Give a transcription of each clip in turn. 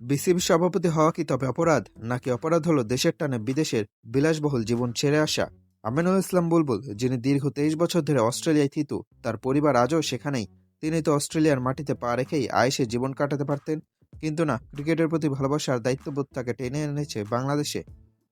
BCB সভাপতি হওয়া কি তবে অপরাধ, নাকি অপরাধ হলো দেশের টানে বিদেশের বিলাসবহুল জীবন ছেড়ে আসা? আমিনুল ইসলাম বুলবুল, যিনি দীর্ঘ 23 বছর ধরে অস্ট্রেলিয়ায় থিতু, তার পরিবার আজও সেখানেই। তিনি তো অস্ট্রেলিয়ার মাটিতে পা রেখেই আয়েশে জীবন কাটাতে পারতেন। কিন্তু না, ক্রিকেটের প্রতি ভালোবাসা আর দায়িত্ববোধ তাকে টেনে এনেছে বাংলাদেশে।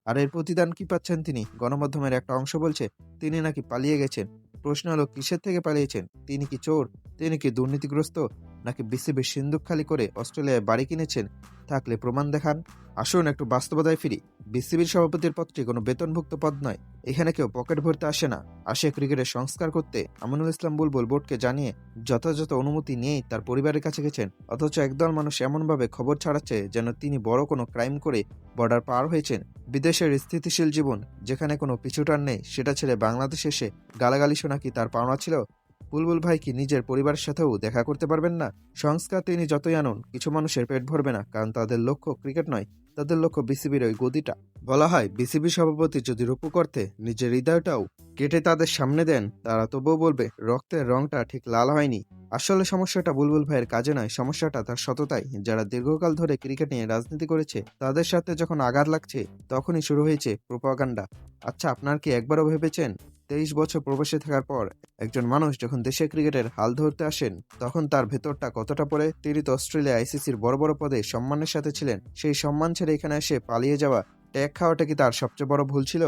আর এর প্রতিদান কি পাচ্ছেন তিনি? গণমাধ্যমের একটা অংশ বলছে তিনি নাকি পালিয়ে গেছেন। প্রশ্ন হলো, কিসের থেকে পালিয়েছেন? তিনি কি চোর? তিনি কি দুর্নীতিগ্রস্ত? নাকি বিসিবির সিন্দুক খালি করে অস্ট্রেলিয়ায় বাড়ি কিনেছেন? থাকলে প্রমাণ দেখান। আসুন একটু বাস্তবতায় ফিরি। বিসিবির সভাপতির পদটি কোনো বেতনভুক্ত পদ নয়। এখানে কেউ পকেট ভরতে আসে না, আসে ক্রিকেটের সংস্কার করতে। আমিনুল ইসলাম বুলবুল বোর্ডকে জানিয়ে যথাযথ অনুমতি নিয়েই তার পরিবারের কাছে গেছেন, অথচ একদল মানুষ এমনভাবে খবর ছড়াচ্ছে যেন তিনি বড় কোনো ক্রাইম করে বর্ডার পার হয়েছেন। বিদেশের স্থিতিশীল জীবন, যেখানে কোনো পিছুটান নেই, সেটা ছেড়ে বাংলাদেশে এসে গালাগালি শোনা কি তার পাওনা ছিল? বুলবুল ভাই কি নিজের পরিবারের সাথেও দেখা করতে পারবেন না? সংস্কার তিনি যতই আনুন, কিছু মানুষের পেট ভরবে না, কারণ তাদের লক্ষ্য ক্রিকেট নয়, তাদের লক্ষ্য বিসিবির ওই গদিটা। বলা হয়, বিসিবি সভাপতি যদি রূপক অর্থে নিজের হৃদয়টাও কেটে তাদের সামনে দেন, তারা তবুও বলবে রক্তের রংটা ঠিক লাল হয়নি। আসলে সমস্যাটা বুলবুল ভাইয়ের কাজে নয়, সমস্যাটা তার সততায়। যারা দীর্ঘকাল ধরে ক্রিকেট নিয়ে রাজনীতি করেছে, তাদের সাথে যখন আঘাত লাগছে, তখনই শুরু হয়েছে প্রোপাগান্ডা। আচ্ছা, আপনার কি একবারও ভেবেছেন 23 বছর প্রবাসে থাকার পর একজন মানুষ যখন দেশের ক্রিকেটের হাল ধরতে আসেন, তখন তার ভেতরটা কতটা পড়ে? তিনি তো অস্ট্রেলিয়া আইসিসির বড় বড় পদে সম্মানের সাথে ছিলেন। সেই সম্মান ছেড়ে এখানে এসে পালিয়ে যাওয়া, ট্যাগ খাওয়াটা কি তার সবচেয়ে বড় ভুল ছিল?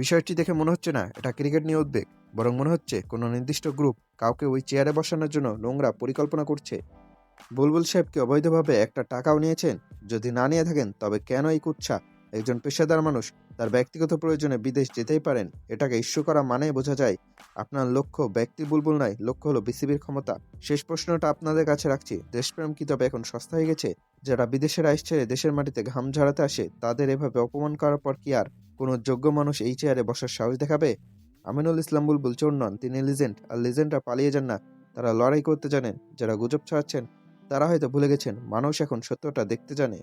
বিষয়টি দেখে মনে হচ্ছে না এটা ক্রিকেট নিয়ে উদ্বেগ, বরং মনে হচ্ছে কোনো নির্দিষ্ট গ্রুপ কাউকে ওই চেয়ারে বসানোর জন্য নোংরা পরিকল্পনা করছে। বুলবুল সাহেব কি অবৈধভাবে একটা টাকাও নিয়েছেন? যদি না নিয়ে থাকেন, তবে কেন এই কুৎসা? একজন পেশাদার মানুষ তার ব্যক্তিগত প্রয়োজনে বিদেশ যেতেই পারেন, এটাকে ইস্যু করা মানে বোঝা যায় আপনার লক্ষ্য ব্যক্তি বুলবুল নয়, লক্ষ্য হলো বিসিবির ক্ষমতা। শেষ প্রশ্নটা আপনাদের কাছে রাখছি, দেশপ্রেম কি তবে এখন সস্তা হয়ে গেছে? যারা বিদেশের আইস ছেড়ে দেশের মাটিতে ঘাম ঝরাতে আসে, তাদের এভাবে অপমান করার পর কি আর কোনো যোগ্য মানুষ এই চেয়ারে বসার সাহস দেখাবে? আমিনুল ইসলাম বুলবুল চোর নন, তিনি লিজেন্ড। আর লিজেন্ডরা পালিয়ে যান না, তারা লড়াই করতে জানেন। যারা গুজব ছড়াচ্ছেন, তারা হয়তো ভুলে গেছেন মানুষ এখন সত্যটা দেখতে জানে।